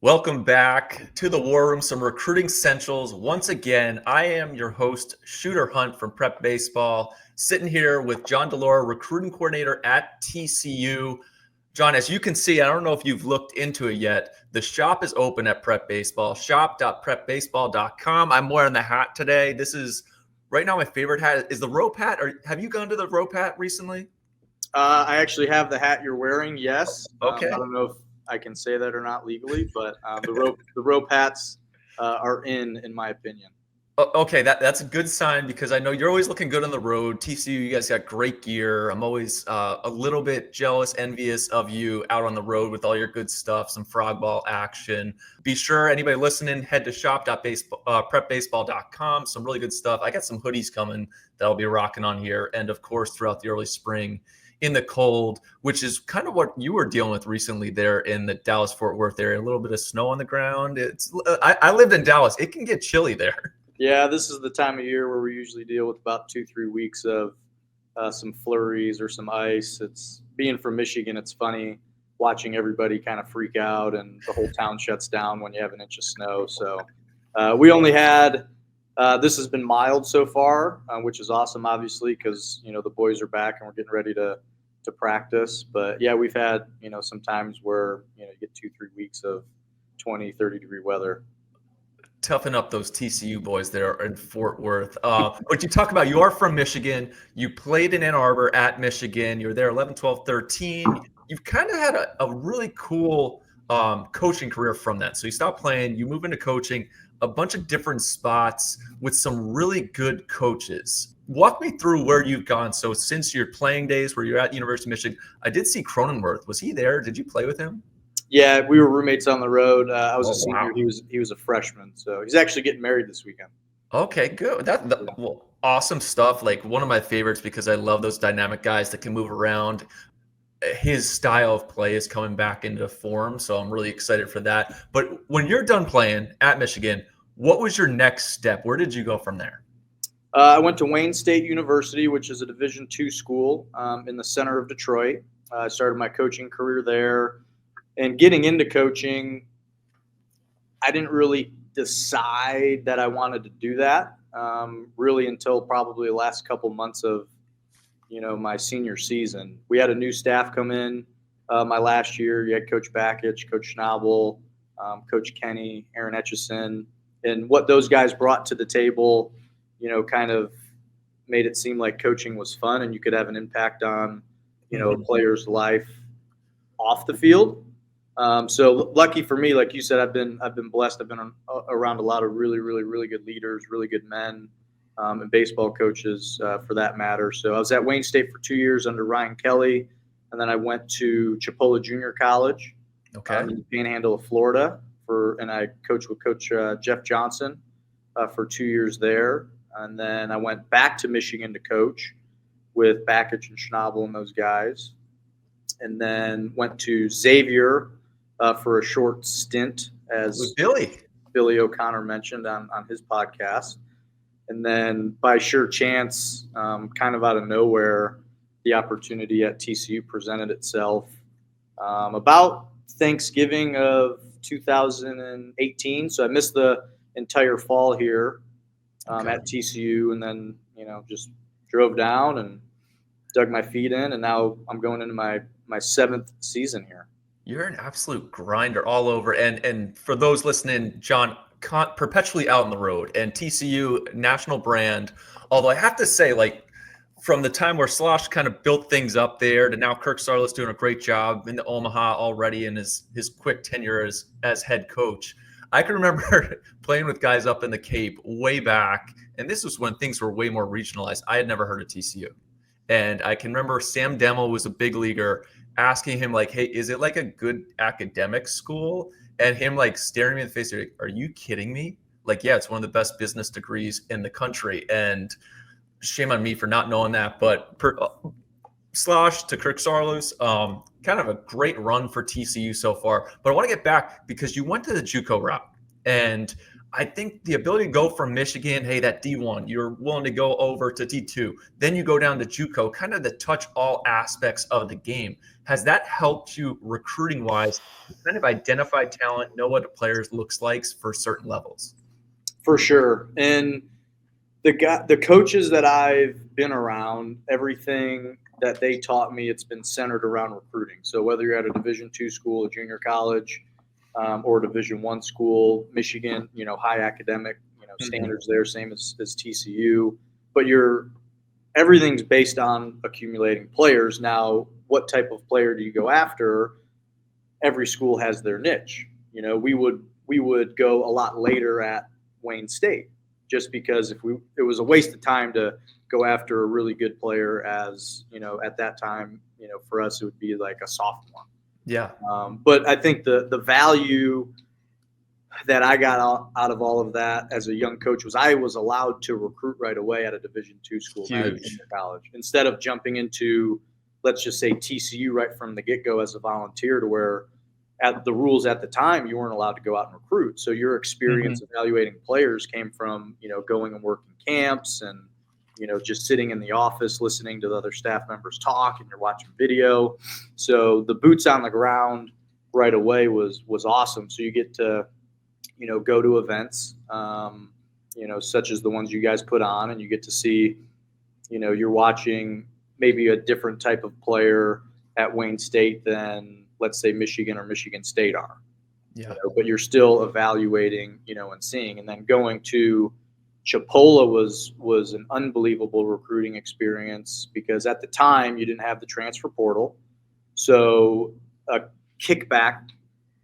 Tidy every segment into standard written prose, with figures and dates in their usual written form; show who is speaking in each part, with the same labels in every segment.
Speaker 1: Welcome back to the War Room, some recruiting essentials. Once again, I am your host, Shooter Hunt from Prep Baseball, sitting here with John DiLaura, recruiting coordinator at TCU. John, as you can see, I don't know if you've looked into it yet. The shop is open at Prep Baseball, shop.prepbaseball.com. I'm wearing the hat today. This is right now my favorite hat is the rope hat. Or have you gone to the rope hat recently?
Speaker 2: I actually have the hat you're wearing. Yes.
Speaker 1: Okay.
Speaker 2: I don't know if I can say that or not legally, but the rope hats are in my opinion.
Speaker 1: Okay, that's a good sign because I know you're always looking good on the road. TCU, you guys got great gear. I'm always a little bit jealous, envious of you out on the road with all your good stuff, some frog ball action. Be sure, anybody listening, head to shop.prepbaseball.com. Some really good stuff. I got some hoodies coming that I'll be rocking on here. And of course, throughout the early spring in the cold, which is kind of what you were dealing with recently there in the Dallas-Fort Worth area. A little bit of snow on the ground. I lived in Dallas. It can get chilly there.
Speaker 2: Yeah, this is the time of year where we usually deal with about 2-3 weeks of some flurries or some ice. It's being from Michigan. It's funny watching everybody kind of freak out and the whole town shuts down when you have an inch of snow. So we only had this has been mild so far, which is awesome, obviously, because the boys are back and we're getting ready to practice. But yeah, we've had some times where you get 2-3 weeks of 20-30 degree weather.
Speaker 1: Toughen up those TCU boys there in Fort Worth. But you talk about, you are from Michigan. You played in Ann Arbor at Michigan. You were there 11, 12, 13. You've kind of had a really cool coaching career from that. So you stopped playing, you move into coaching, a bunch of different spots with some really good coaches. Walk me through where you've gone. So since your playing days where you're at University of Michigan, I did see Cronenworth. Was he there? Did you play with him?
Speaker 2: Yeah, we were roommates on the road. I was
Speaker 1: Oh,
Speaker 2: a senior.
Speaker 1: wow.
Speaker 2: He was a freshman, so he's actually getting married this weekend.
Speaker 1: Okay, good. Well, awesome stuff. Like one of my favorites because I love those dynamic guys that can move around. His style of play is coming back into form, so I'm really excited for that. But when you're done playing at Michigan, what was your next step? Where did you go from there?
Speaker 2: I went to Wayne State University, which is a Division II school in the center of Detroit. I started my coaching career there. And getting into coaching, I didn't really decide that I wanted to do that really until probably the last couple months of my senior season. We had a new staff come in my last year. You had Coach Bakich, Coach Schnabel, Coach Kenny, Aaron Etchison, and what those guys brought to the table, kind of made it seem like coaching was fun and you could have an impact on a player's life off the field. So lucky for me, like you said, I've been blessed. I've been around a lot of really, really, really good leaders, really good men, and baseball coaches for that matter. So I was at Wayne State for 2 years under Ryan Kelly, and then I went to Chipola Junior College in the Panhandle of Florida and I coached with Coach Jeff Johnson for 2 years there, and then I went back to Michigan to coach with Bakich and Schnabel and those guys, and then went to Xavier for a short stint, as Billy O'Connor mentioned on his podcast. And then by sheer chance, kind of out of nowhere, the opportunity at TCU presented itself about Thanksgiving of 2018. So I missed the entire fall here at TCU, and then just drove down and dug my feet in, and now I'm going into my seventh season here.
Speaker 1: You're an absolute grinder all over. And for those listening, John, perpetually out on the road, and TCU, national brand. Although I have to say, like, from the time where Slosh kind of built things up there to now Kirk Saarloos doing a great job in the Omaha already in his quick tenure as head coach. I can remember playing with guys up in the Cape way back, and this was when things were way more regionalized. I had never heard of TCU. And I can remember Sam Demmel was a big leaguer, asking him, like, hey, is it like a good academic school? And him like staring me in the face, like, are you kidding me? Like, yeah, it's one of the best business degrees in the country. And shame on me for not knowing that. But Slosh to Kirk Saarloos, kind of a great run for TCU so far. But I want to get back because you went to the JUCO route. And I think the ability to go from Michigan, hey, that D1, you're willing to go over to D2, then you go down to JUCO, kind of to touch all aspects of the game. Has that helped you recruiting wise, kind of identify talent, know what a player looks like for certain levels?
Speaker 2: For sure. And the coaches that I've been around, everything that they taught me, it's been centered around recruiting. So whether you're at a Division II school, a junior college, or a Division I school, Michigan, high academic, standards there, same as TCU. But everything's based on accumulating players. Now, what type of player do you go after? Every school has their niche. We would go a lot later at Wayne State, just because it was a waste of time to go after a really good player, as at that time, for us it would be like a sophomore.
Speaker 1: Yeah.
Speaker 2: But I think the value that I got out of all of that as a young coach was I was allowed to recruit right away at a Division II school, not at junior college, instead of jumping into, let's just say, TCU right from the get-go as a volunteer, to where at the rules at the time you weren't allowed to go out and recruit. So your experience evaluating players came from going and working camps and just sitting in the office listening to the other staff members talk, and you're watching video. So the boots on the ground right away was awesome. So you get to go to events, such as the ones you guys put on, and you get to see, you're watching maybe a different type of player at Wayne State than, let's say, Michigan or Michigan State are.
Speaker 1: Yeah.
Speaker 2: But you're still evaluating, and seeing. And then going to Chipola was an unbelievable recruiting experience, because at the time you didn't have the transfer portal. So a kickback,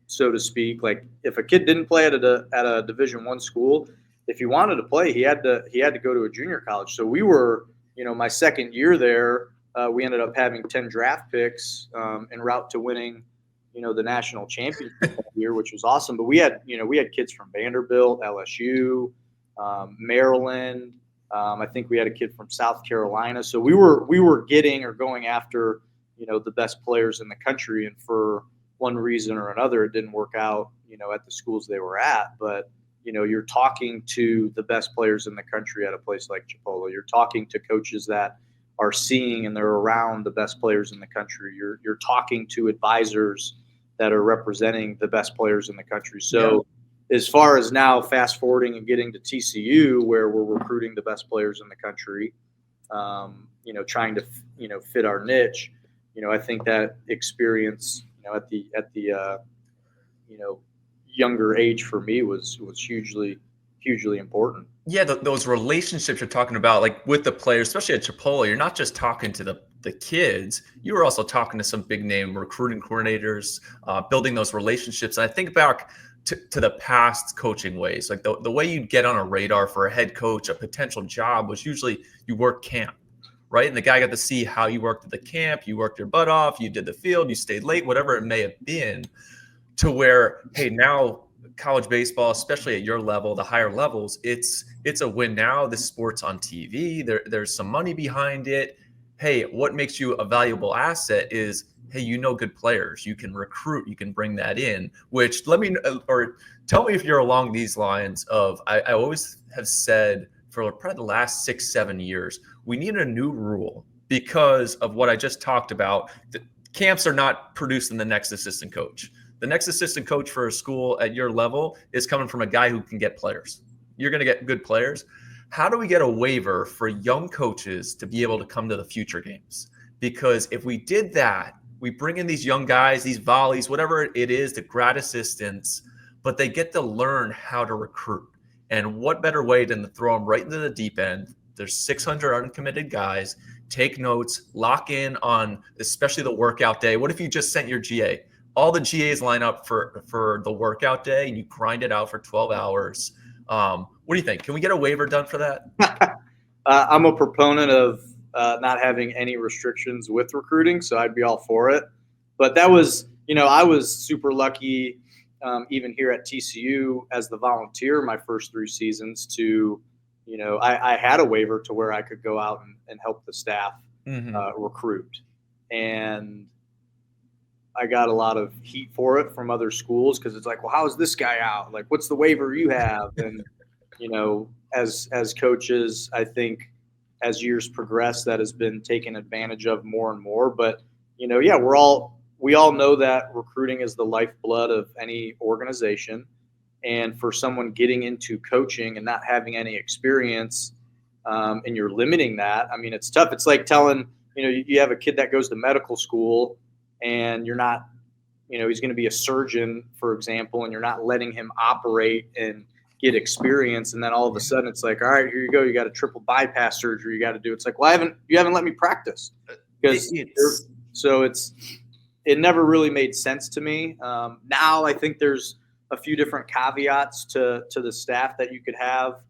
Speaker 2: so to speak, like if a kid didn't play at a Division I school, if he wanted to play, he had to go to a junior college. So we were, my second year there, we ended up having 10 draft picks en route to winning, the national championship that year, which was awesome. But we had kids from Vanderbilt, LSU, Maryland. I think we had a kid from South Carolina. So we were getting or going after, the best players in the country. And for one reason or another, it didn't work out, at the schools they were at. But, you're talking to the best players in the country at a place like Chipola. You're talking to coaches that are seeing and they're around the best players in the country. You're talking to advisors that are representing the best players in the country. So as far as now fast forwarding and getting to TCU, where we're recruiting the best players in the country, trying to, fit our niche, I think that experience, at the younger age for me was hugely important.
Speaker 1: Yeah, those relationships you're talking about, like with the players, especially at Chipola, you're not just talking to the kids. You were also talking to some big name recruiting coordinators, building those relationships. And I think back to the past coaching ways, like the way you'd get on a radar for a head coach, a potential job, was usually you work camp, right? And the guy got to see how you worked at the camp, you worked your butt off, you did the field, you stayed late, whatever it may have been, to where, hey, now college baseball, especially at your level, the higher levels, it's a win now. This sport's on TV. There's some money behind it. Hey, what makes you a valuable asset is, hey, good players. You can recruit. You can bring that in. Which tell me if you're along these lines of, I always have said for probably the last 6-7 years, we need a new rule because of what I just talked about. The camps are not producing the next assistant coach. The next assistant coach for a school at your level is coming from a guy who can get players. You're going to get good players. How do we get a waiver for young coaches to be able to come to the future games? Because if we did that, we bring in these young guys, these volleys, whatever it is, the grad assistants, but they get to learn how to recruit. And what better way than to throw them right into the deep end? There's 600 uncommitted guys. Take notes, lock in on especially the workout day. What if you just sent your GA? All the GAs line up for the workout day and you grind it out for 12 hours. What do you think? Can we get a waiver done for that?
Speaker 2: I'm a proponent of not having any restrictions with recruiting, so I'd be all for it. But that was, I was super lucky, even here at TCU as the volunteer my first 3 seasons to, I had a waiver to where I could go out and help the staff recruit. And I got a lot of heat for it from other schools because it's like, well, how is this guy out? Like, what's the waiver you have? And as coaches, I think as years progress, that has been taken advantage of more and more. But yeah, we all know that recruiting is the lifeblood of any organization, and for someone getting into coaching and not having any experience, and you're limiting that, I mean, it's tough. It's like telling you have a kid that goes to medical school, and you're not, he's going to be a surgeon, for example, and you're not letting him operate and get experience, and then all of a sudden it's like, all right, here you go, you got a triple bypass surgery you got to do. It's like, well, you haven't let me practice, because it never really made sense to me. Now I think there's a few different caveats to the staff that you could have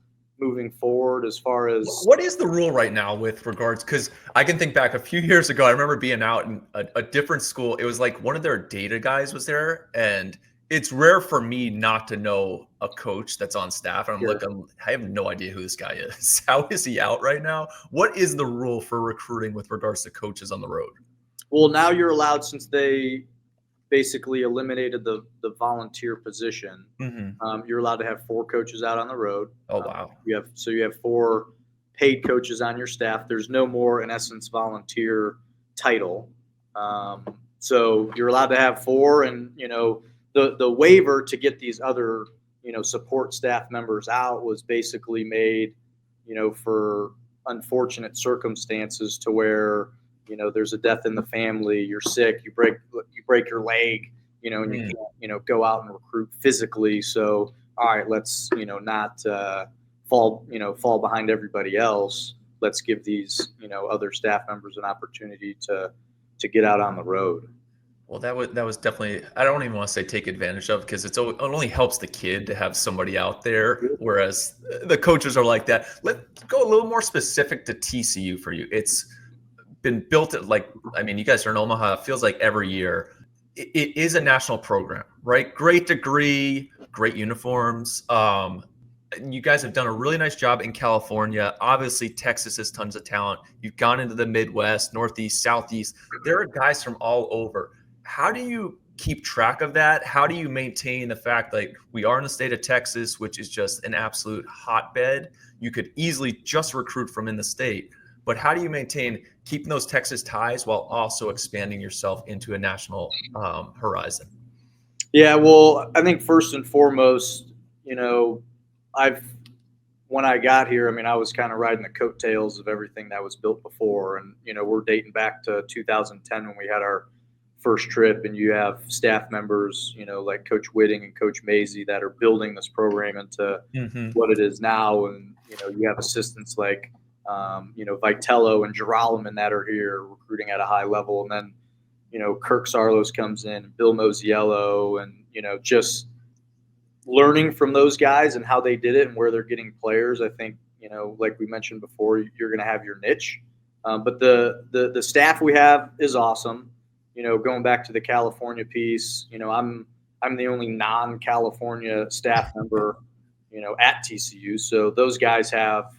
Speaker 2: moving forward, as far as
Speaker 1: what is the rule right now with regards, because I can think back a few years ago, I remember being out in a different school. It was like one of their data guys was there, and it's rare for me not to know a coach that's on staff. And I have no idea who this guy is. How is he out right now? What is the rule for recruiting with regards to coaches on the road?
Speaker 2: Well, now you're allowed, since they basically eliminated the volunteer position.
Speaker 1: Mm-hmm.
Speaker 2: You're allowed to have 4 coaches out on the road.
Speaker 1: Oh, wow.
Speaker 2: You have 4 paid coaches on your staff. There's no more, in essence, volunteer title. So you're allowed to have 4, and the waiver to get these other support staff members out was basically made for unfortunate circumstances, to where there's a death in the family, you're sick, you break your leg, and you can't go out and recruit physically. So all right, let's not fall behind everybody else. Let's give these other staff members an opportunity to get out on the road.
Speaker 1: Well, that was definitely, I don't even want to say take advantage of, because it only helps the kid to have somebody out there, whereas the coaches are like that. Let's go a little more specific to TCU for you. It's been built you guys are in Omaha. It feels like every year. It is a national program, right? Great degree, great uniforms. You guys have done a really nice job in California. Obviously, Texas has tons of talent. You've gone into the Midwest, Northeast, Southeast. There are guys from all over. How do you keep track of that? How do you maintain the fact we are in the state of Texas, which is just an absolute hotbed? You could easily just recruit from in the state. But how do you maintain keeping those Texas ties while also expanding yourself into a national horizon?
Speaker 2: Yeah, well, I think first and foremost, when I got here, I was kind of riding the coattails of everything that was built before. And, we're dating back to 2010 when we had our first trip, and you have staff members, like Coach Whitting and Coach Mazey, that are building this program into what it is now. And, you have assistants like, Vitello and Girolamo that are here recruiting at a high level. And then, Kirk Sarlos comes in, Bill Mosiello, and, just learning from those guys and how they did it and where they're getting players. I think, like we mentioned before, you're going to have your niche. But the staff we have is awesome. Going back to the California piece, I'm the only non-California staff member, at TCU. So those guys have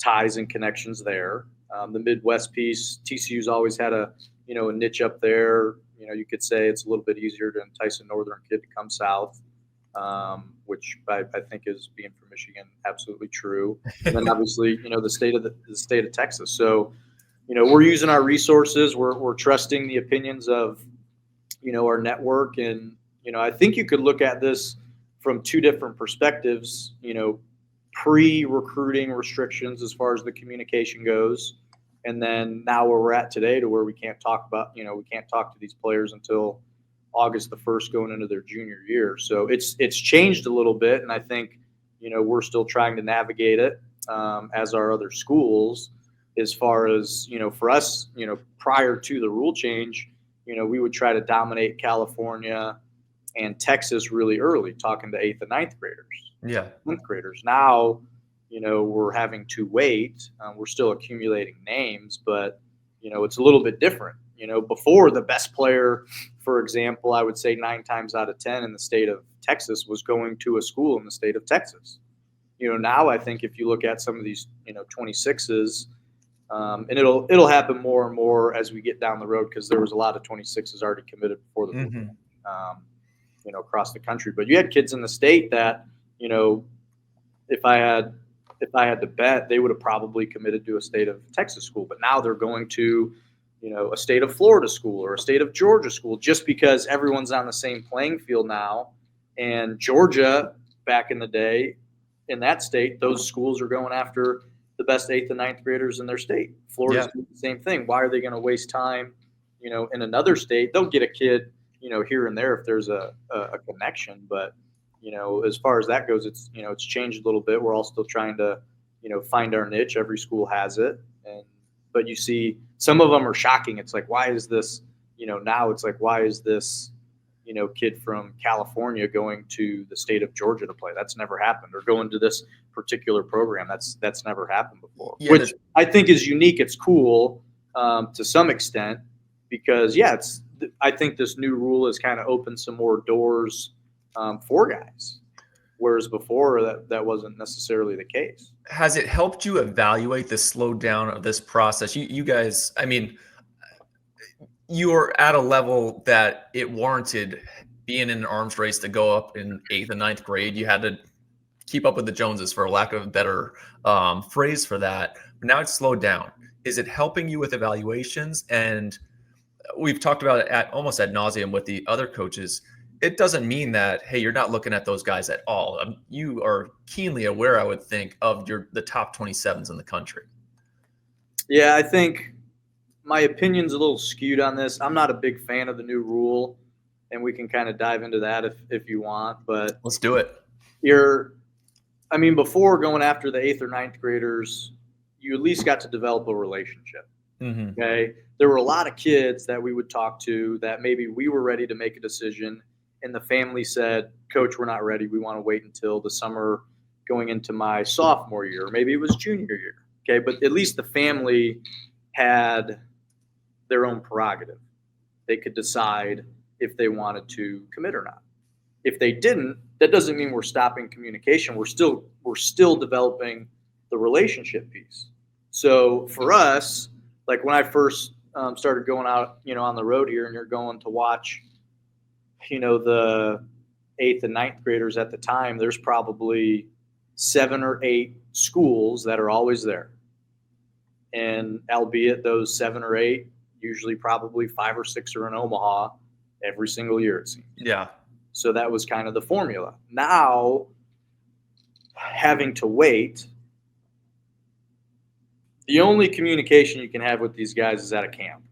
Speaker 2: ties and connections there. The Midwest piece, TCU's always had a niche up there. You could say it's a little bit easier to entice a northern kid to come south, which I think is, being from Michigan, absolutely true. And then obviously, the state of Texas. So, we're using our resources. We're trusting the opinions of, our network. And, I think you could look at this from 2 different perspectives, pre-recruiting restrictions as far as the communication goes. And then now where we're at today, to where we can't talk to these players until August the 1st, going into their junior year. So it's changed a little bit. And I think, we're still trying to navigate it, as are other schools, as far as, for us, prior to the rule change, we would try to dominate California and Texas really early, talking to 8th and 9th graders.
Speaker 1: Yeah.
Speaker 2: 10th graders. Now, we're having to wait. We're still accumulating names, but, it's a little bit different. Before, the best player, for example, I would say 9 times out of 10 in the state of Texas was going to a school in the state of Texas. Now I think if you look at some of these, 26s, And it'll happen more and more as we get down the road because there was a lot of 26s already committed before the
Speaker 1: Mm-hmm.
Speaker 2: across the country. But you had kids in the state that, if I had to bet, they would have probably committed to a state of Texas school. But now they're going to, a state of Florida school or a state of Georgia school just because everyone's on the same playing field now. And Georgia, back in the day, in that state, those schools are going after the best 8th and 9th graders in their state. Florida's doing the same thing. Why are they going to waste time, in another state? They'll get a kid, here and there if there's a connection. But, as far as that goes, it's changed a little bit. We're all still trying to, find our niche. Every school has it. But you see some of them are shocking. It's like, why is this, now it's like, why is this, kid from California going to the state of Georgia to play? That's never happened. Or going to this particular program. That's never happened before, which I think is unique. It's cool to some extent because, I think this new rule has kind of opened some more doors for guys, whereas before that wasn't necessarily the case.
Speaker 1: Has it helped you evaluate the slowdown of this process? You guys, I mean, you're at a level that it warranted being in an arms race to go up in 8th and 9th grade. You had to keep up with the Joneses, for lack of a better phrase for that. But now it's slowed down. Is it helping you with evaluations? And we've talked about it almost ad nauseum with the other coaches. It doesn't mean that, hey, you're not looking at those guys at all. You are keenly aware, I would think, of the top 27s in the country.
Speaker 2: Yeah, I think my opinion's a little skewed on this. I'm not a big fan of the new rule, and we can kind of dive into that if you want. But
Speaker 1: let's do it.
Speaker 2: Before going after the 8th or 9th graders, you at least got to develop a relationship.
Speaker 1: Mm-hmm.
Speaker 2: Okay. There were a lot of kids that we would talk to that maybe we were ready to make a decision, and the family said, Coach, we're not ready. We want to wait until the summer going into my sophomore year, or maybe it was junior year. Okay. But at least the family had their own prerogative. They could decide if they wanted to commit or not. If they didn't, that doesn't mean we're stopping communication. We're still developing the relationship piece. So for us, like when I first started going out, on the road here, and you're going to watch, the 8th and 9th graders at the time, there's probably 7 or 8 schools that are always there. And albeit those 7 or 8, usually probably 5 or 6 are in Omaha every single year, it seems.
Speaker 1: Yeah.
Speaker 2: So that was kind of the formula. Now, having to wait, the only communication you can have with these guys is at a camp.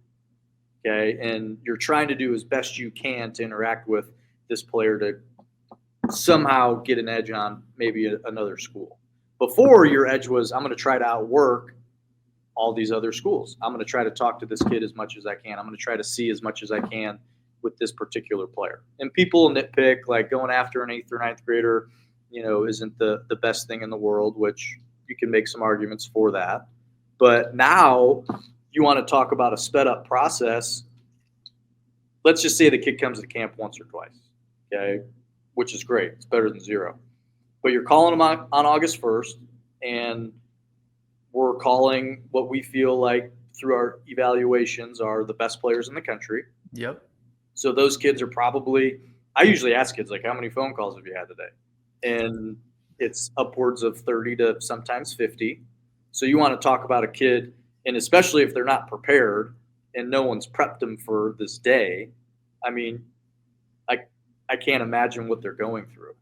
Speaker 2: Okay. And you're trying to do as best you can to interact with this player to somehow get an edge on maybe another school. Before, your edge was, I'm going to try to outwork all these other schools. I'm going to try to talk to this kid as much as I can. I'm going to try to see as much as I can with this particular player. And people nitpick, like going after an 8th or 9th grader, isn't the best thing in the world, which you can make some arguments for that. But now you want to talk about a sped up process. Let's just say the kid comes to camp once or twice, okay, which is great. It's better than 0. But you're calling them on August 1st, and we're calling what we feel like through our evaluations are the best players in the country.
Speaker 1: Yep.
Speaker 2: So those kids are probably, I usually ask kids, like, how many phone calls have you had today? And it's upwards of 30 to sometimes 50. So you want to talk about a kid, and especially if they're not prepared and no one's prepped them for this day. I can't imagine what they're going through.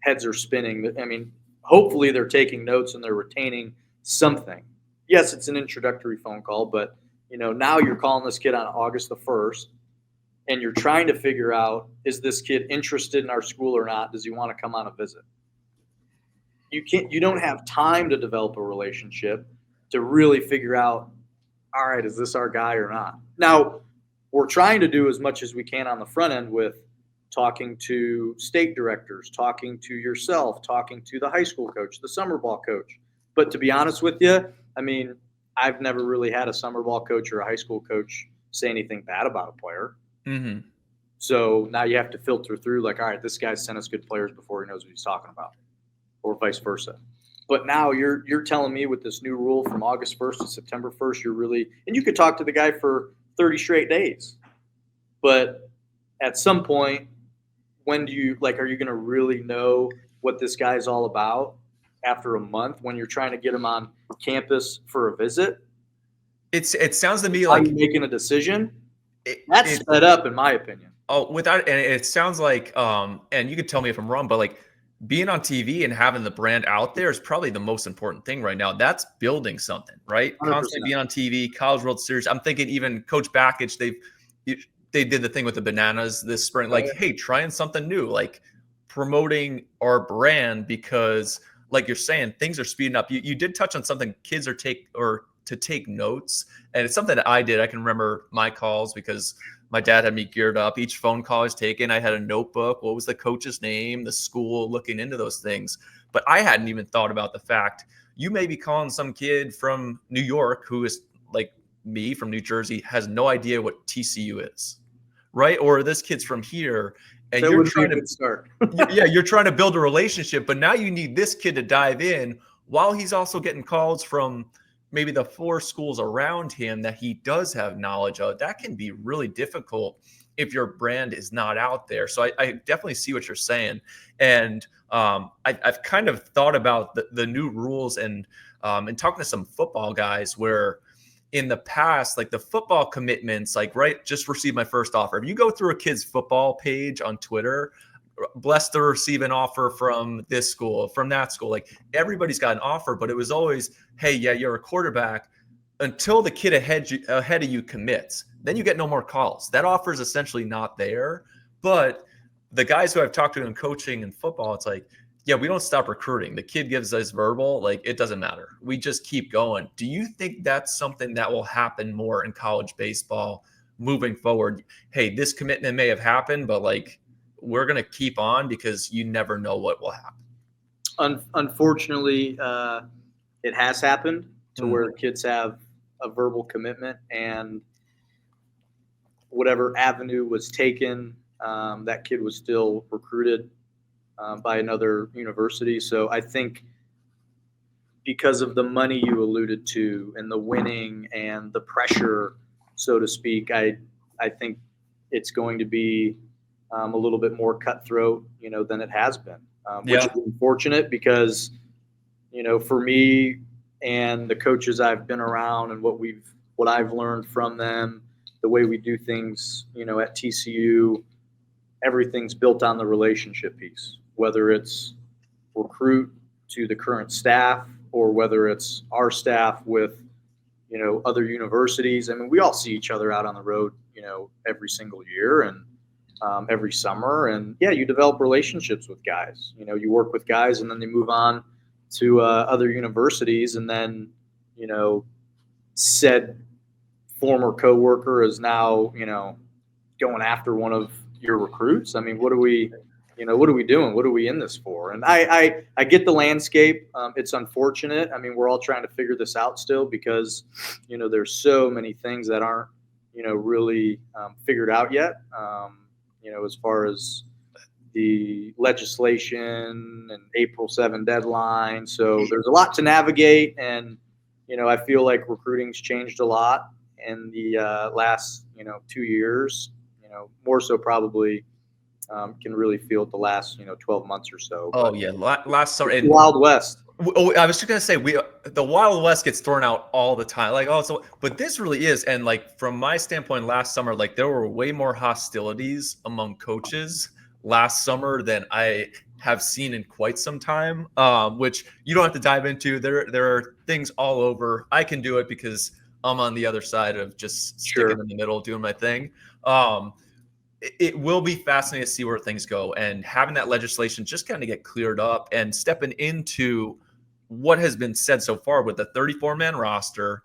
Speaker 2: Heads are spinning. Hopefully they're taking notes and they're retaining something. Yes, it's an introductory phone call, but now you're calling this kid on August the 1st, and you're trying to figure out, is this kid interested in our school or not? Does he want to come on a visit? You don't have time to develop a relationship to really figure out, all right, is this our guy or not? Now, we're trying to do as much as we can on the front end with talking to state directors, talking to yourself, talking to the high school coach, the summer ball coach. But to be honest with you, I've never really had a summer ball coach or a high school coach say anything bad about a player.
Speaker 1: Mm-hmm.
Speaker 2: So now you have to filter through, like, all right, this guy sent us good players before he knows what he's talking about, or vice versa. But now you're telling me with this new rule from August 1st to September 1st, you're really, and you could talk to the guy for 30 straight days. But at some point, when do you, like, are you going to really know what this guy's all about after a month when you're trying to get him on campus for a visit?
Speaker 1: It sounds to me
Speaker 2: Are
Speaker 1: like
Speaker 2: you making a decision? That's sped up, in my opinion.
Speaker 1: Oh, without, and it sounds like, and you could tell me if I'm wrong, but like being on TV and having the brand out there is probably the most important thing right now. That's building something, right?
Speaker 2: 100%.
Speaker 1: Constantly being on TV, College World Series. I'm thinking even Coach Bakich, they did the thing with the bananas this spring. Like, hey, trying something new, like promoting our brand because, like you're saying, things are speeding up. You did touch on something kids are to take notes, and it's something that I did. I can remember my calls because my dad had me geared up. Each phone call I was taken, I had a notebook. What was the coach's name, the school, looking into those things. But I hadn't even thought about the fact you may be calling some kid from New York who is like me from New Jersey, has no idea what TCU is, right? Or this kid's from here, and
Speaker 2: That
Speaker 1: you're
Speaker 2: would be a
Speaker 1: trying to
Speaker 2: good start.
Speaker 1: yeah, you're trying to build a relationship, but now you need this kid to dive in while he's also getting calls from maybe the 4 schools around him that he does have knowledge of. That can be really difficult if your brand is not out there. So I definitely see what you're saying. And I've kind of thought about the new rules and talking to some football guys where in the past, like the football commitments, like, right, just received my first offer. If you go through a kid's football page on Twitter, blessed to receive an offer from this school, from that school. Like everybody's got an offer, but it was always, hey, yeah, you're a quarterback until the kid ahead of you commits. Then you get no more calls. That offer is essentially not there. But the guys who I've talked to in coaching and football, it's like, yeah, we don't stop recruiting. The kid gives us verbal, like it doesn't matter. We just keep going. Do you think that's something that will happen more in college baseball moving forward? Hey, this commitment may have happened, but like, we're going to keep on because you never know what will happen.
Speaker 2: Unfortunately, it has happened to where kids have a verbal commitment, and whatever avenue was taken, that kid was still recruited by another university. So I think because of the money you alluded to and the winning and the pressure, so to speak, I think it's going to be a little bit more cutthroat, than it has been, which is unfortunate because, for me and the coaches I've been around and what I've learned from them, the way we do things, at TCU, everything's built on the relationship piece, whether it's recruit to the current staff or whether it's our staff with, other universities. I mean, we all see each other out on the road, every single year and every summer. And yeah, you develop relationships with guys, you work with guys and then they move on to other universities. And then, said former coworker is now, going after one of your recruits. I mean, what are we doing? What are we in this for? And I get the landscape. It's unfortunate. I mean, we're all trying to figure this out still because, there's so many things that aren't, really figured out yet. As far as the legislation and April 7 deadline. So there's a lot to navigate. And, I feel like recruiting's changed a lot in the last, 2 years, more so probably can really feel it the last, 12 months or so.
Speaker 1: Oh, yeah. Last summer.
Speaker 2: And Wild West.
Speaker 1: Oh, I was just going to say, the Wild West gets thrown out all the time. Like, oh, so, but this really is. And like, from my standpoint, last summer, like there were way more hostilities among coaches last summer than I have seen in quite some time, which you don't have to dive into. There are things all over. I can do it because I'm on the other side of just sticking in the middle, doing my thing. It will be fascinating to see where things go and having that legislation just kind of get cleared up and stepping into what has been said so far with the 34-man roster,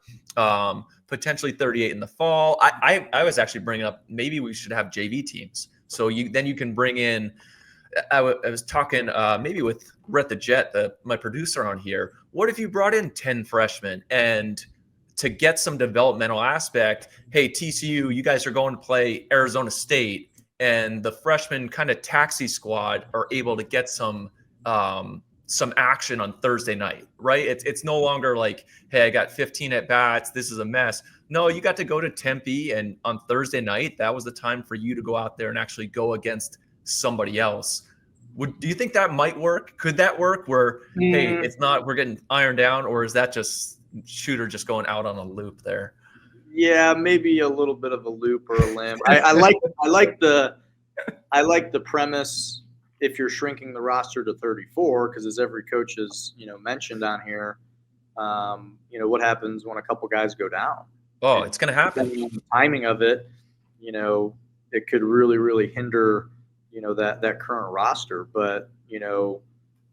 Speaker 1: potentially 38 in the fall. I was actually bringing up maybe we should have JV teams. So then you can bring in. I was talking maybe with Brett the Jet, my producer on here. What if you brought in 10 freshmen and to get some developmental aspect? Hey, TCU, you guys are going to play Arizona State, and the freshman kind of taxi squad are able to get some some action on Thursday night, right? It's no longer like, hey, I got 15 at bats, this is a mess. No, you got to go to Tempe, and on Thursday night, that was the time for you to go out there and actually go against somebody else. Do you think that might work? Could that work where, hey, it's not, we're getting ironed down, or is that just shooter just going out on a loop there?
Speaker 2: Yeah, maybe a little bit of a loop or a limb. I like the premise if you're shrinking the roster to 34, because as every coach has mentioned on here, what happens when a couple guys go down?
Speaker 1: Oh, it's going to happen.
Speaker 2: The timing of it, it could really, really hinder that current roster. But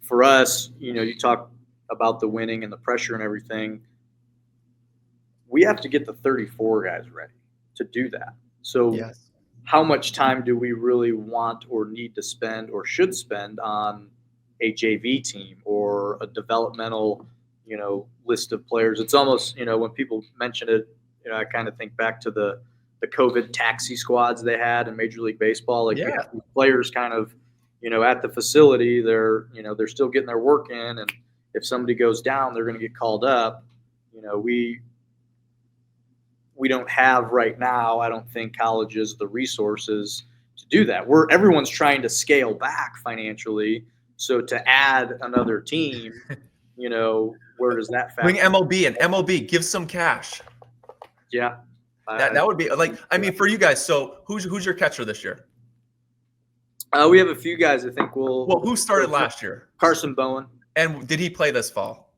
Speaker 2: for us, you talk about the winning and the pressure and everything. We have to get the 34 guys ready to do that. So
Speaker 1: yes.
Speaker 2: How much time do we really want or need to spend or should spend on a JV team or a developmental, list of players? It's almost, when people mention it, I kind of think back to the COVID taxi squads they had in Major League Baseball. Like,
Speaker 1: yeah,
Speaker 2: players kind of, at the facility, they're still getting their work in, and if somebody goes down, they're going to get called up. We don't have right now, I don't think, colleges the resources to do that. Everyone's trying to scale back financially. So to add another team, where does that factor?
Speaker 1: Bring MLB and MLB give some cash.
Speaker 2: Yeah.
Speaker 1: That would be like, I mean, for you guys. So who's your catcher this year?
Speaker 2: We have a few guys. I think
Speaker 1: who started last year?
Speaker 2: Carson Bowen.
Speaker 1: And did he play this fall?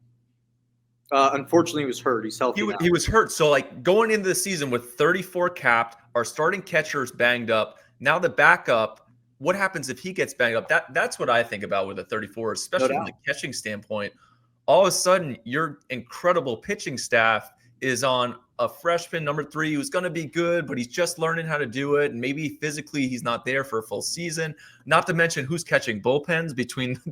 Speaker 2: Unfortunately, he was hurt. He's healthy now.
Speaker 1: He was hurt. So, like, going into the season with 34 capped, our starting catcher's banged up. Now the backup, what happens if he gets banged up? That's what I think about with the 34, especially from the catching standpoint. All of a sudden, your incredible pitching staff is on a freshman, number 3, who's going to be good, but he's just learning how to do it. And maybe physically he's not there for a full season. Not to mention who's catching bullpens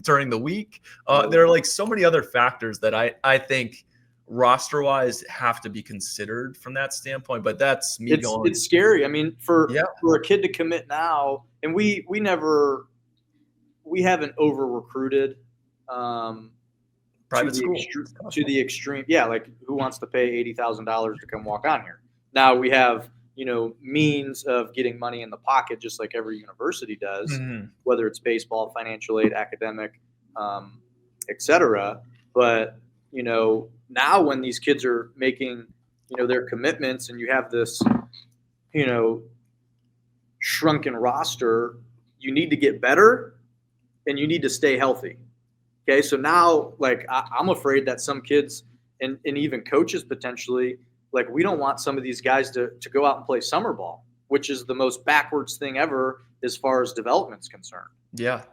Speaker 1: during the week. There are like so many other factors that I think roster-wise have to be considered from that standpoint. But that's me going.
Speaker 2: It's scary. I mean, for a kid to commit now, and we haven't over-recruited.
Speaker 1: Private school
Speaker 2: to the extreme. Yeah, like, who wants to pay $80,000 to come walk on here? Now we have, means of getting money in the pocket, just like every university does, whether it's baseball, financial aid, academic, etc. But, now when these kids are making, their commitments, and you have this, shrunken roster, you need to get better and you need to stay healthy. Okay, so now, like, I'm afraid that some kids and even coaches potentially, like, we don't want some of these guys to go out and play summer ball, which is the most backwards thing ever as far as development's concerned.
Speaker 1: Yeah.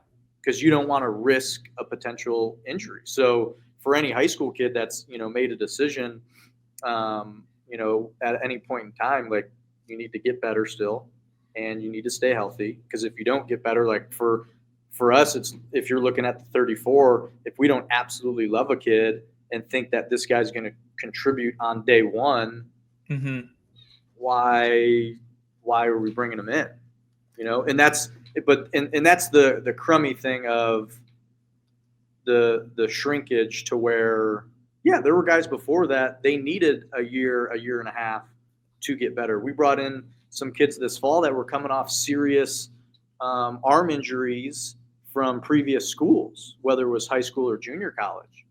Speaker 2: Because you don't want to risk a potential injury. So for any high school kid that's, made a decision, at any point in time, like, you need to get better still, and you need to stay healthy. Because if you don't get better, like, for us, it's, if you're looking at the 34, if we don't absolutely love a kid and think that this guy's going to contribute on day one, why are we bringing him in? And that's the crummy thing of the shrinkage, to where, there were guys before that they needed a year and a half to get better. We brought in some kids this fall that were coming off serious arm injuries from previous schools, whether it was high school or junior college.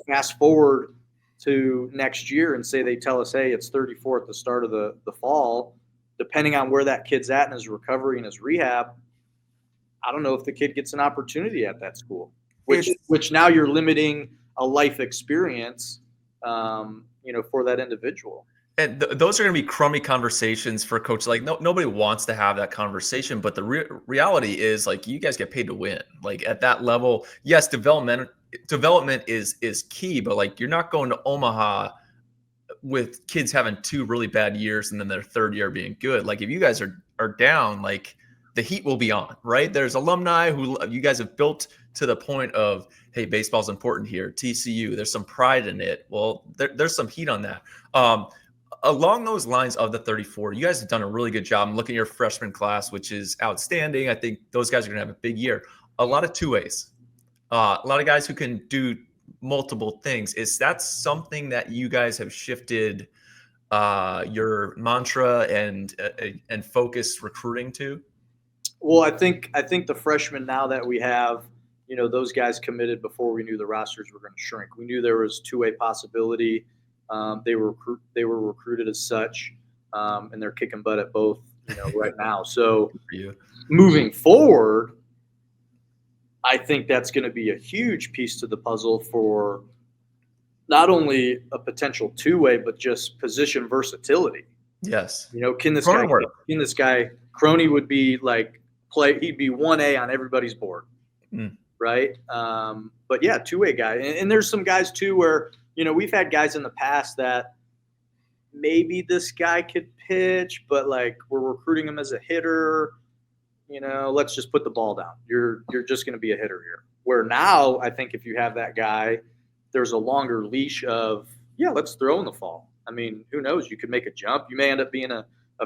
Speaker 2: Fast forward to next year and say they tell us, hey, it's 34 at the start of the fall. Depending on where that kid's at in his recovery and his rehab, I don't know if the kid gets an opportunity at that school, which now you're limiting a life experience, for that individual.
Speaker 1: And those are going to be crummy conversations for coaches. Like, nobody wants to have that conversation, but the reality is, like, you guys get paid to win. Like, at that level, yes, development is key, but, like, you're not going to Omaha with kids having 2 really bad years and then their third year being good. Like, if you guys are down, like, the heat will be on, right? There's alumni who you guys have built to the point of, hey, baseball's important here. TCU, there's some pride in it. Well, there's some heat on that. Along those lines of the 34, you guys have done a really good job. I'm looking at your freshman class, which is outstanding. I think those guys are going to have a big year. A lot of 2As. A lot of guys who can do multiple things. Is that something that you guys have shifted your mantra and focus recruiting to?
Speaker 2: Well, I think the freshmen now that we have, those guys committed before we knew the rosters were going to shrink. We knew there was two-way possibility. They were recruited as such, and they're kicking butt at both, right now. So
Speaker 1: For you.
Speaker 2: moving forward, I think that's going to be a huge piece to the puzzle for not only a potential two-way, but just position versatility.
Speaker 1: Yes.
Speaker 2: Can this guy?
Speaker 1: Cronenworth.
Speaker 2: Can this guy? Crony would be like play. He'd be 1A on everybody's board,
Speaker 1: Mm.
Speaker 2: right? But yeah, two-way guy, and there's some guys too where we've had guys in the past that maybe this guy could pitch, but like we're recruiting him as a hitter. Let's just put the ball down. You're just going to be a hitter here. Where now, I think if you have that guy, there's a longer leash of, yeah, let's throw in the fall. I mean, who knows? You could make a jump. You may end up being a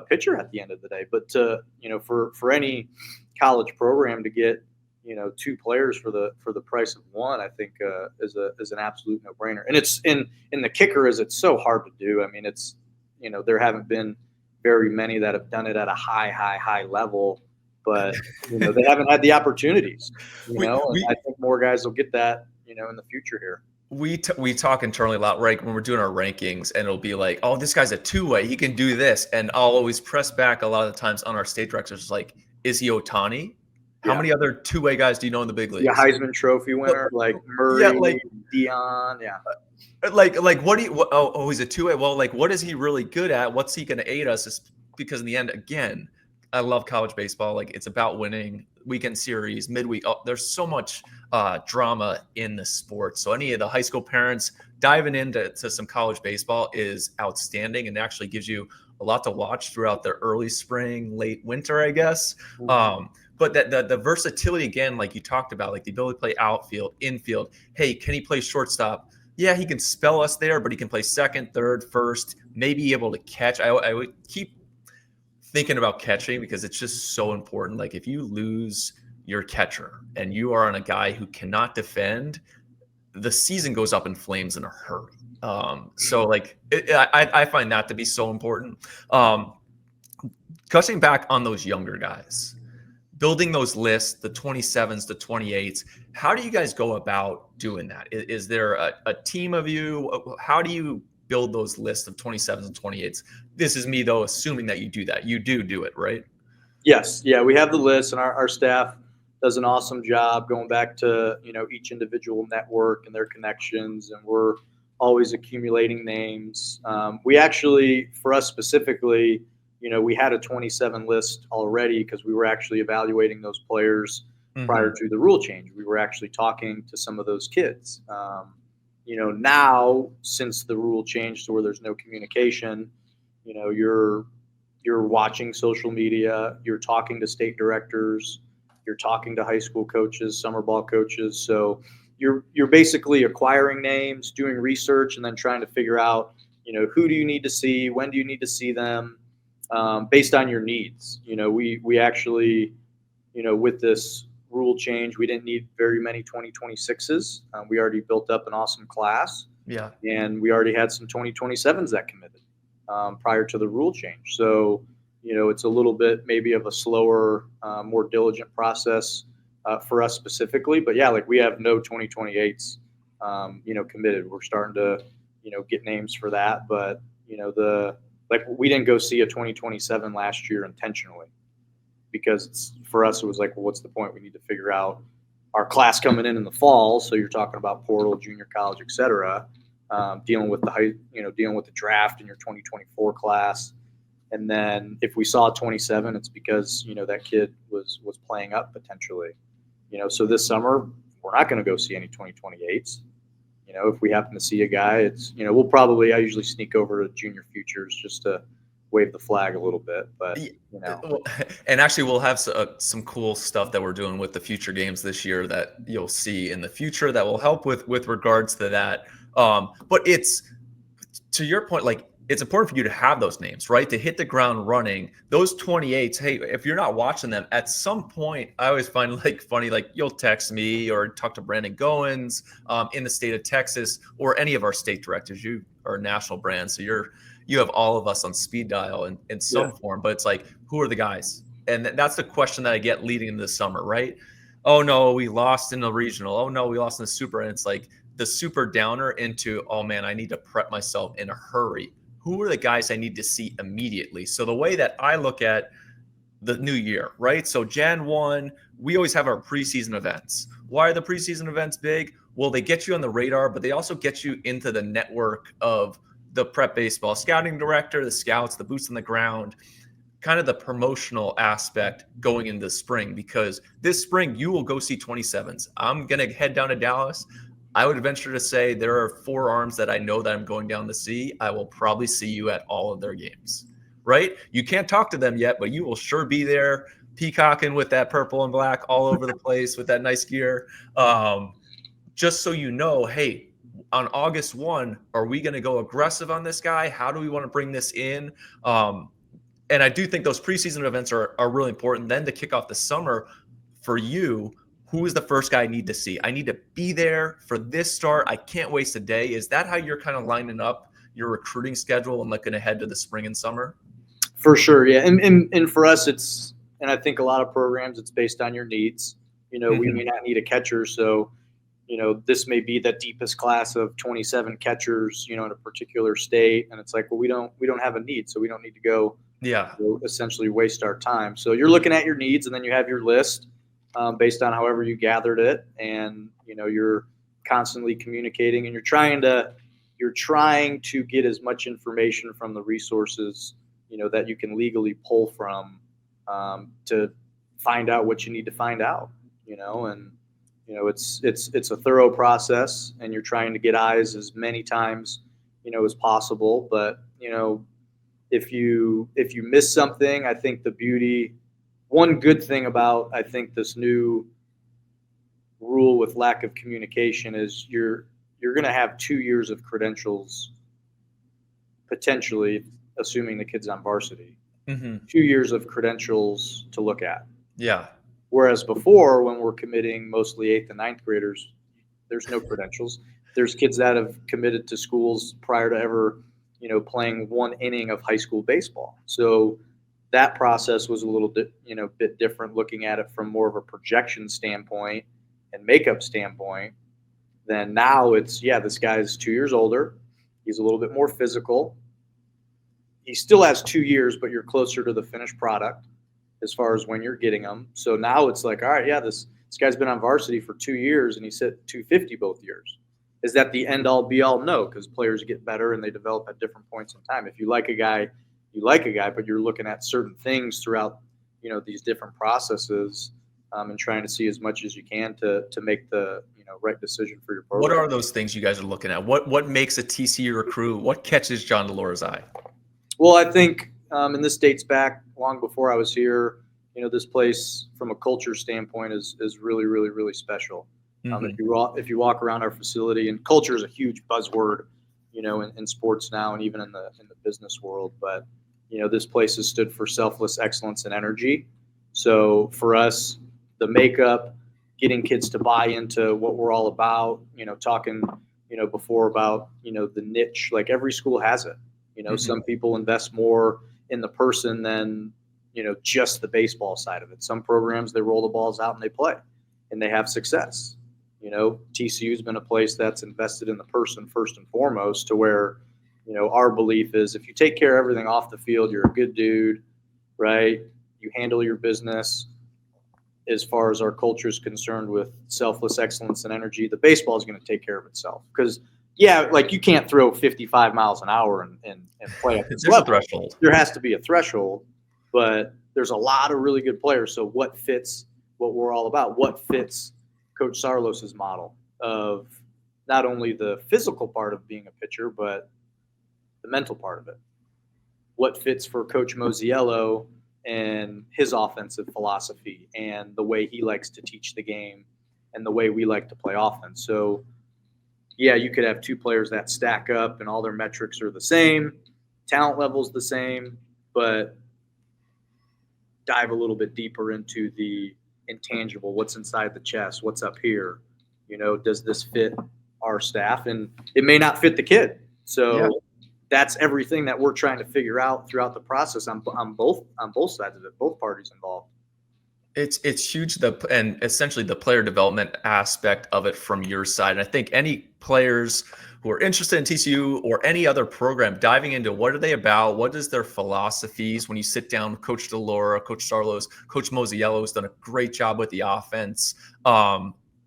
Speaker 2: pitcher at the end of the day. But for any college program to get two players for the price of one, I think is an absolute no brainer. And it's in the kicker is it's so hard to do. I mean, it's there haven't been very many that have done it at a high level. But they haven't had the opportunities. And I think more guys will get that in the future here.
Speaker 1: We talk internally a lot, right? When we're doing our rankings, and it'll be like, "Oh, this guy's a two-way. He can do this." And I'll always press back a lot of the times on our state directors, like, "Is he Ohtani? How many other two-way guys do you know in the big leagues?"
Speaker 2: Yeah, Heisman Trophy winner, like Murray, Dion, yeah.
Speaker 1: Like what do you? He's a two-way. Well, like, what is he really good at? What's he going to aid us? Is because in the end, again, I love college baseball. Like, it's about winning weekend series, midweek. Oh, there's so much drama in the sport. So any of the high school parents diving into some college baseball is outstanding, and actually gives you a lot to watch throughout the early spring, late winter, I guess.
Speaker 2: Mm-hmm.
Speaker 1: But the versatility, again, like you talked about, like the ability to play outfield, infield. Hey, can he play shortstop? Yeah, he can spell us there, but he can play second, third, first, maybe able to catch. I would keep thinking about catching because it's just so important. Like, if you lose your catcher and you are on a guy who cannot defend, the season goes up in flames in a hurry. So like I find that to be so important. Touching back on those younger guys, building those lists, the 27s, the 28s, how do you guys go about doing that? Is there a team of you? How do you build those lists of 27s and 28s? This is me, though, assuming that you do that. You do it, right?
Speaker 2: Yes. Yeah, we have the list, and our staff does an awesome job going back to, each individual network and their connections, and we're always accumulating names. We actually, for us specifically, we had a 27 list already because we were actually evaluating those players prior to the rule change. We were actually talking to some of those kids. Now, since the rule changed to where there's no communication, you're watching social media, you're talking to state directors, you're talking to high school coaches, summer ball coaches. So you're basically acquiring names, doing research, and then trying to figure out, who do you need to see, when do you need to see them, based on your needs. We actually, with this rule change, we didn't need very many 2026s. We already built up an awesome class.
Speaker 1: Yeah.
Speaker 2: And we already had some 2027s that committed prior to the rule change. So, it's a little bit maybe of a slower, more diligent process for us specifically. But yeah, like we have no 2028s, committed. We're starting to, get names for that. But, we didn't go see a 2027 last year intentionally, because for us, it was like, well, what's the point? We need to figure out our class coming in the fall. So you're talking about portal, junior college, et cetera, dealing with dealing with the draft in your 2024 class. And then if we saw 27, it's because, that kid was playing up potentially, so this summer, we're not going to go see any 2028s. If we happen to see a guy, it's, I usually sneak over to junior futures just to wave the flag a little bit, but
Speaker 1: and actually we'll have some cool stuff that we're doing with the future games this year that you'll see in the future that will help with regards to that. But it's, to your point, like, it's important for you to have those names, right? To hit the ground running. Those 28s, hey, if you're not watching them, at some point, I always find like funny, like you'll text me or talk to Brandon Goins in the state of Texas, or any of our state directors. You are a national brand, so you have all of us on speed dial in some form. But it's like, who are the guys? And that's the question that I get leading into the summer, right? Oh no, we lost in the regional. Oh no, we lost in the super. And it's like the super downer into, oh man, I need to prep myself in a hurry. Who are the guys I need to see immediately? So the way that I look at the new year, right? So Jan 1, we always have our preseason events. Why are the preseason events big? Well, they get you on the radar, but they also get you into the network of the prep baseball scouting director, the scouts, the boots on the ground, kind of the promotional aspect going into the spring, because this spring you will go see 27s. I'm going to head down to Dallas. I would venture to say there are 4 arms that I know that I'm going down to see. I will probably see you at all of their games, right? You can't talk to them yet, but you will sure be there peacocking with that purple and black all over the place with that nice gear. Just so you know, hey, on August 1, are we going to go aggressive on this guy? How do we want to bring this in? And I do think those preseason events are really important. Then to kick off the summer for you, who is the first guy I need to see? I need to be there for this start. I can't waste a day. Is that how you're kind of lining up your recruiting schedule and looking ahead to the spring and summer?
Speaker 2: For sure, yeah. And for us, it's, and I think a lot of programs, it's based on your needs. We may not need a catcher, so this may be the deepest class of 27 catchers, in a particular state, and it's like, well, we don't have a need, so we don't need to go.
Speaker 1: Yeah.
Speaker 2: Essentially waste our time. So you're looking at your needs, and then you have your list based on however you gathered it, and you're constantly communicating, and you're trying to get as much information from the resources that you can legally pull from to find out what you need to find out. And it's a thorough process, and you're trying to get eyes as many times as possible. But if you miss something, I think one good thing about, I think, this new rule with lack of communication is you're going to have 2 years of credentials, potentially, assuming the kid's on varsity. 2 years of credentials to look at.
Speaker 1: Yeah.
Speaker 2: Whereas before, when we're committing mostly 8th and 9th graders, there's no credentials. There's kids that have committed to schools prior to ever playing 1 inning of high school baseball. So that process was a little bit different, looking at it from more of a projection standpoint and makeup standpoint. Then now it's, this guy's 2 years older. He's a little bit more physical. He still has 2 years, but you're closer to the finished product as far as when you're getting him. So now it's like, all right, this guy's been on varsity for 2 years and he's hit 250 both years. Is that the end all be all? No, because players get better and they develop at different points in time. If you like a guy, but you're looking at certain things throughout, these different processes, and trying to see as much as you can to make the right decision for your program.
Speaker 1: What are those things you guys are looking at? What makes a TCU recruit? What catches John DiLaura's eye? Well,
Speaker 2: I think, and this dates back long before I was here, this place from a culture standpoint is really, really, really special. If you walk around our facility, and culture is a huge buzzword, in sports now, and even in the business world, but this place has stood for selfless excellence and energy. So for us, the makeup, getting kids to buy into what we're all about, talking, before about, the niche, like every school has it. Some people invest more in the person than, just the baseball side of it. Some programs, they roll the balls out and they play and they have success. TCU's been a place that's invested in the person first and foremost, to where, our belief is if you take care of everything off the field, you're a good dude, right? You handle your business. As far as our culture is concerned with selfless excellence and energy, the baseball is going to take care of itself. Because, like you can't throw 55 miles an hour and play at this level.
Speaker 1: A threshold.
Speaker 2: There has to be a threshold, but there's a lot of really good players. So what fits what we're all about? What fits Coach Sarlos's model of not only the physical part of being a pitcher, but the mental part of it? What fits for Coach Mosiello and his offensive philosophy and the way he likes to teach the game and the way we like to play offense? So, you could have 2 players that stack up and all their metrics are the same. talent level's the same, but dive a little bit deeper into the intangible, what's inside the chest, what's up here, does this fit our staff? And it may not fit the kid. So that's everything that we're trying to figure out throughout the process on both sides of it, both parties involved.
Speaker 1: It's huge, and essentially the player development aspect of it from your side. And I think any players who are interested in TCU or any other program, diving into what are they about, what is their philosophies. When you sit down with Coach DiLaura, Coach Sarlos, Coach Mosiello has done a great job with the offense.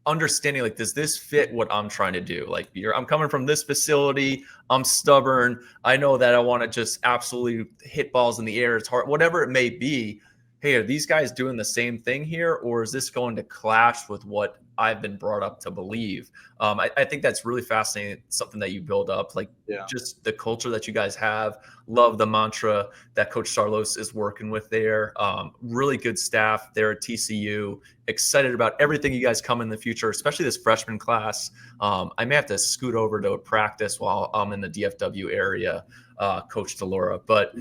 Speaker 1: Understanding, like, does this fit what I'm trying to do? Like, I'm coming from this facility, I'm stubborn, I know that I want to just absolutely hit balls in the air, it's hard, whatever it may be. Hey, are these guys doing the same thing here, or is this going to clash with what I've been brought up to believe? I think that's really fascinating, something that you build up, like just the culture that you guys have. Love the mantra that Coach Sarlos is working with there. Really good staff there at TCU. Excited about everything you guys come in the future, especially this freshman class. I may have to scoot over to a practice while I'm in the DFW area, Coach DiLaura, but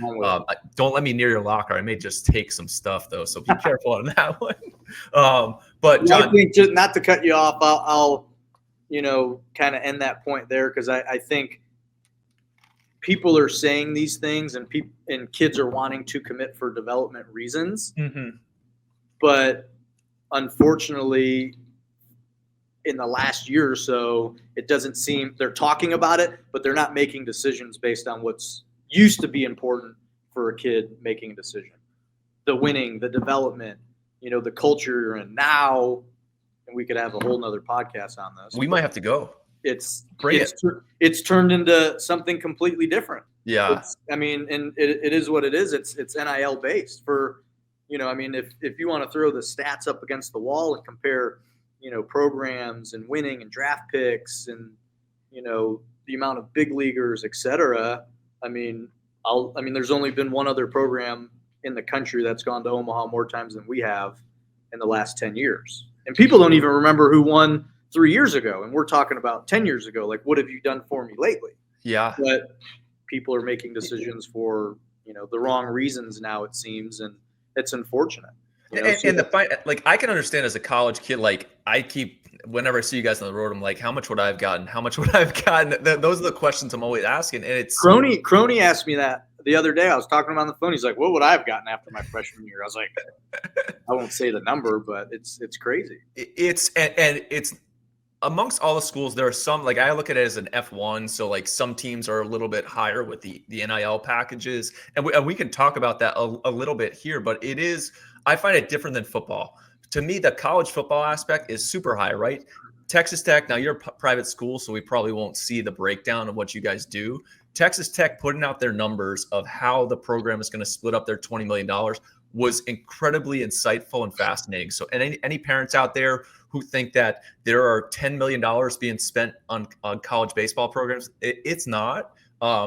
Speaker 1: don't let me near your locker. I may just take some stuff though, so be careful on that one. But John,
Speaker 2: I think, just not to cut you off, I'll kind of end that point there, because I think people are saying these things, and kids are wanting to commit for development reasons, but unfortunately, in the last year or so, it doesn't seem they're talking about it, but they're not making decisions based on what's used to be important for a kid making a decision. The winning, the development, the culture, and now, and we could have a whole nother podcast on this.
Speaker 1: We might have to go.
Speaker 2: It's turned into something completely different.
Speaker 1: Yeah.
Speaker 2: And it is what it is. It's NIL based for, if you want to throw the stats up against the wall and compare, programs and winning and draft picks and, the amount of big leaguers, et cetera. There's only been one other program in the country that's gone to Omaha more times than we have in the last 10 years. And people don't even remember who won 3 years ago. And we're talking about 10 years ago. Like, what have you done for me lately?
Speaker 1: Yeah.
Speaker 2: But people are making decisions for, the wrong reasons now, it seems. And it's unfortunate.
Speaker 1: And the fight, like, I can understand as a college kid, like, whenever I see you guys on the road, I'm like, how much would I have gotten? How much would I have gotten? Those are the questions I'm always asking. And it's
Speaker 2: Crony asked me that the other day. I was talking to him on the phone. He's like, what would I have gotten after my freshman year? I was like, I won't say the number, but it's crazy.
Speaker 1: It's amongst all the schools, there are some, like, I look at it as an F1. So, like, some teams are a little bit higher with the NIL packages. And we can talk about that a little bit here, but I find it different than football. To me, the college football aspect is super high, right? Texas Tech, now you're a private school, so we probably won't see the breakdown of what you guys do. Texas Tech putting out their numbers of how the program is going to split up their $20 million was incredibly insightful and fascinating. So, and any parents out there who think that there are $10 million being spent on college baseball programs, it's not.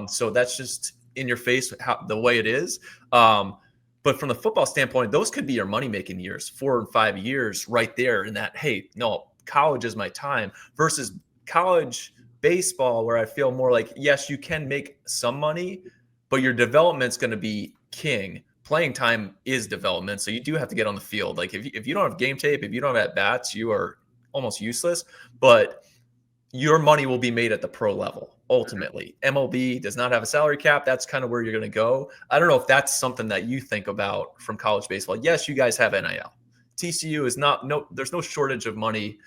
Speaker 1: So that's just in your face, the way it is. But from the football standpoint, those could be your money-making years, 4 and 5 years right there in that, hey, no, college is my time, versus college baseball, where I feel more like, yes, you can make some money, but your development's going to be king. Playing time is development, so you do have to get on the field. Like, if you don't have game tape, if you don't have at-bats, you are almost useless. But your money will be made at the pro level. Ultimately, MLB does not have a salary cap. That's kind of where you're going to go. I don't know if that's something that you think about from college baseball. Yes, you guys have NIL. TCU is there's no shortage of money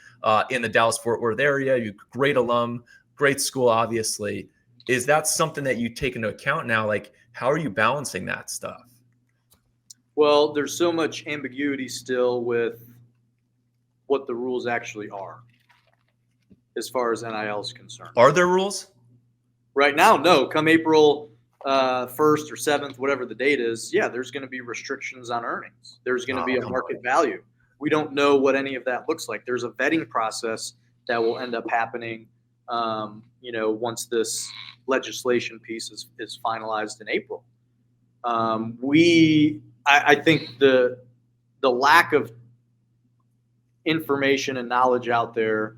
Speaker 1: in the Dallas-Fort Worth area. You great alum, great school, obviously. Is that something that you take into account now? Like, how are you balancing that stuff?
Speaker 2: Well, there's so much ambiguity still with what the rules actually are as far as NIL is concerned.
Speaker 1: Are there rules?
Speaker 2: Right now, no. Come April 1st or 7th, whatever the date is, there's going to be restrictions on earnings. There's going to be a market value. We don't know what any of that looks like. There's a vetting process that will end up happening, once this legislation piece is finalized in April. I think the lack of information and knowledge out there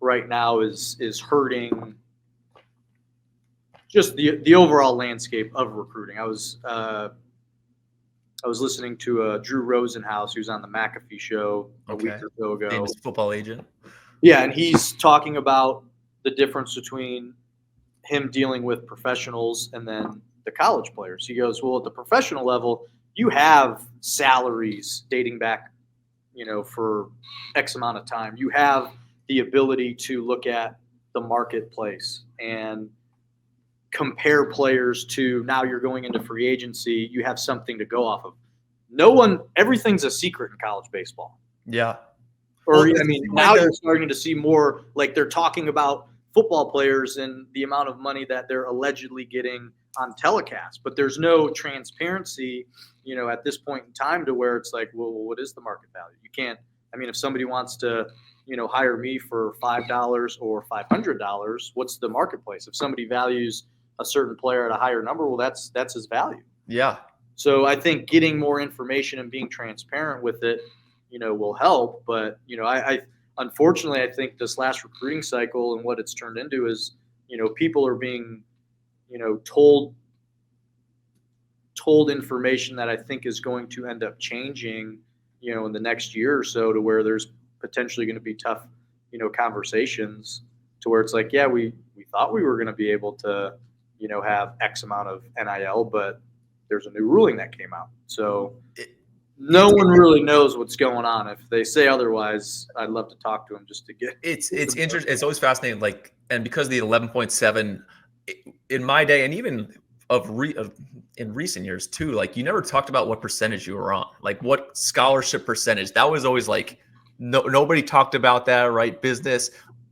Speaker 2: right now is hurting just the overall landscape of recruiting. I was listening to Drew Rosenhaus, who's on the McAfee show a week or so ago.
Speaker 1: Famous football agent.
Speaker 2: Yeah, and he's talking about the difference between him dealing with professionals and then the college players. He goes, well, at the professional level, you have salaries dating back, for X amount of time. You have the ability to look at the marketplace and compare players to, now you're going into free agency. You have something to go off of. Everything's a secret in college baseball.
Speaker 1: Yeah.
Speaker 2: Or, now you're starting to see more, like they're talking about football players and the amount of money that they're allegedly getting on telecast, but there's no transparency, at this point in time to where it's like, well, what is the market value? You can't, if somebody wants to, hire me for $5 or $500, what's the marketplace? If somebody values a certain player at a higher number, well, that's his value.
Speaker 1: Yeah.
Speaker 2: So I think getting more information and being transparent with it, will help. But, I unfortunately, I think this last recruiting cycle and what it's turned into is, people are being, told information that I think is going to end up changing, in the next year or so, to where there's potentially going to be tough, conversations to where it's like, yeah, we thought we were going to be able to, have X amount of NIL, but there's a new ruling that came out. So no one really knows what's going on. If they say otherwise, I'd love to talk to them just to get.
Speaker 1: It's interesting. It's always fascinating. Like, and because of the 11.7 in my day, and even in recent years too, like you never talked about what percentage you were on, like what scholarship percentage. That was always like, nobody talked about that, right? Business.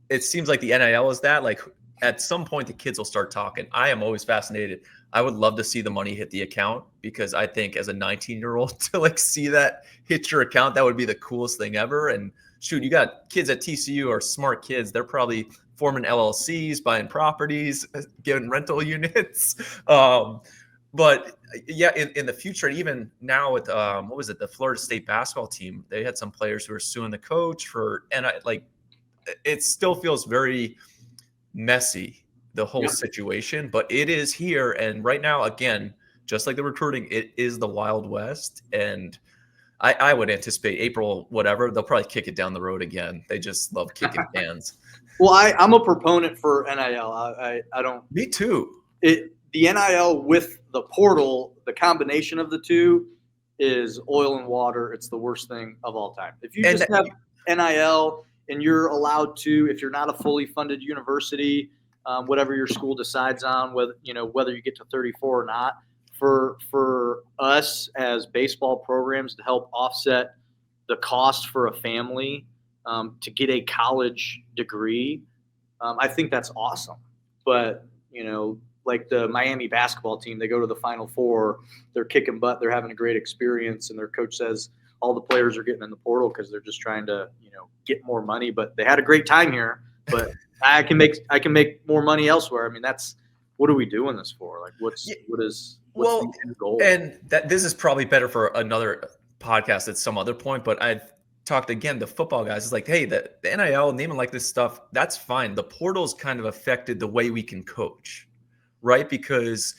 Speaker 1: It seems like the NIL is that, like at some point the kids will start talking. I am always fascinated. I would love to see the money hit the account, because I think as a 19-year-old to like see that hit your account, that would be the coolest thing ever. And shoot, you got kids at TCU are smart kids. They're probably forming LLCs, buying properties, getting rental units. But yeah, in the future, and even now with what was it, the Florida State basketball team, they had some players who were suing the coach it still feels very messy, the whole situation, but it is here. And right now, again, just like the recruiting, it is the Wild West. And I would anticipate April, whatever, they'll probably kick it down the road again. They just love kicking cans.
Speaker 2: Well, I'm a proponent for NIL. I don't.
Speaker 1: Me too.
Speaker 2: The NIL with the portal, the combination of the two is oil and water. It's the worst thing of all time. If you just have NIL and you're allowed to, if you're not a fully funded university, whatever your school decides on, whether you get to 34 or not, for us as baseball programs to help offset the cost for a family to get a college degree, I think that's awesome. But, like the Miami basketball team, they go to the Final Four, they're kicking butt, they're having a great experience, and their coach says all the players are getting in the portal because they're just trying to, get more money. But they had a great time here, but I can make more money elsewhere. What are we doing this for? Like, what's the end goal?
Speaker 1: And this is probably better for another podcast at some other point, but I've talked again, the football guys is like, hey, the NIL, naming like this stuff, that's fine. The portal's kind of affected the way we can coach, right? Because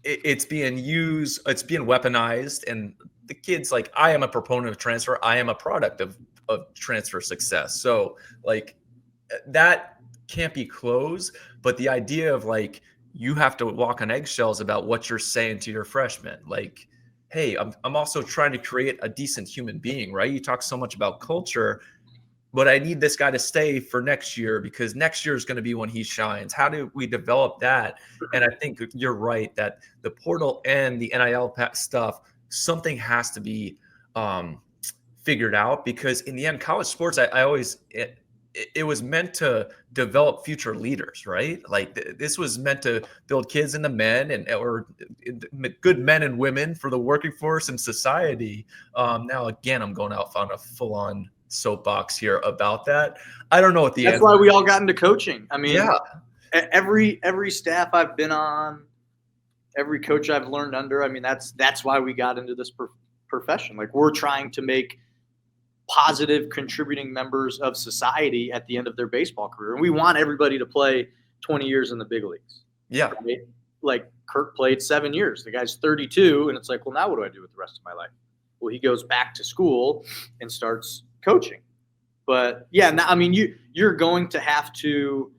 Speaker 1: it's being used, it's being weaponized, and the kids, like, I am a proponent of transfer. I am a product of transfer success. So like that can't be closed, but the idea of like, you have to walk on eggshells about what you're saying to your freshmen. Like, hey, I'm also trying to create a decent human being, right? You talk so much about culture, but I need this guy to stay for next year because next year is going to be when he shines. How do we develop that? And I think you're right that the portal and the NIL stuff, something has to be figured out, because in the end, college sports, it was meant to develop future leaders, right? Like this was meant to build kids into men or good men and women for the working force and society. Now, again, I'm going out on a full-on soapbox here about that. I don't know what the
Speaker 2: That's why we all got into coaching.
Speaker 1: Yeah.
Speaker 2: Every staff I've been on, every coach I've learned under, that's why we got into this profession. Like, we're trying to make positive contributing members of society at the end of their baseball career. And we want everybody to play 20 years in the big leagues.
Speaker 1: Yeah.
Speaker 2: Right? like Kirk played 7 years. The guy's 32, and it's like, well, now what do I do with the rest of my life? Well, he goes back to school and starts coaching. But yeah, now, I mean, you're going to have to.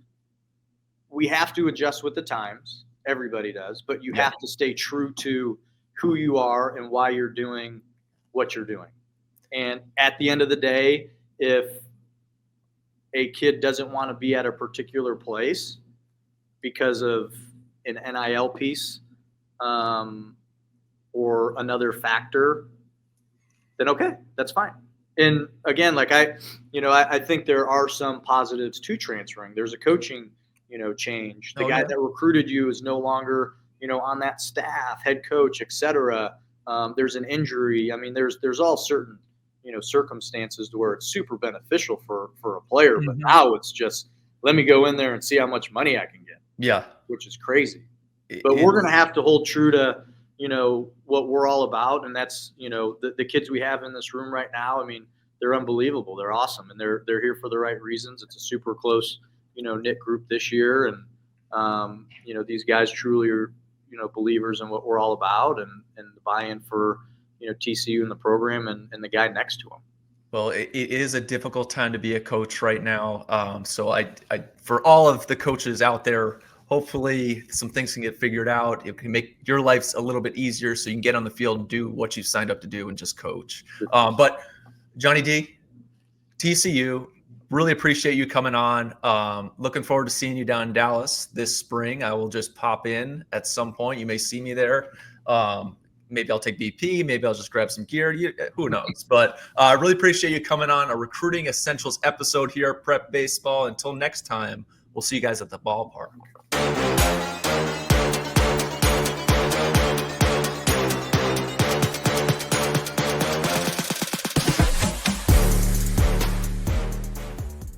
Speaker 2: We have to adjust with the times. Everybody does, but you have to stay true to who you are and why you're doing what you're doing. And at the end of the day, if a kid doesn't want to be at a particular place because of an NIL piece or another factor, then okay, that's fine. And again, like I think there are some positives to transferring. There's a coaching, change. The guy that recruited you is no longer, on that staff, head coach, etc. There's an injury. I mean, there's all certain, circumstances to where it's super beneficial for a player. But now it's just, let me go in there and see how much money I can get.
Speaker 1: Yeah.
Speaker 2: Which is crazy. But we're going to have to hold true to, what we're all about. And that's, the kids we have in this room right now. I mean, they're unbelievable. They're awesome. And they're here for the right reasons. It's a super close, knit group this year. And, these guys truly are, believers in what we're all about and the buy-in for, TCU and the program and the guy next to him.
Speaker 1: Well, it is a difficult time to be a coach right now. So I for all of the coaches out there, hopefully some things can get figured out. It can make your lives a little bit easier so you can get on the field and do what you signed up to do and just coach. But Johnny D, TCU, really appreciate you coming on. Looking forward to seeing you down in Dallas this spring. I will just pop in at some point. You may see me there. Maybe I'll take BP. Maybe I'll just grab some gear. Who knows? But I really appreciate you coming on a Recruiting Essentials episode here at Prep Baseball. Until next time, we'll see you guys at the ballpark.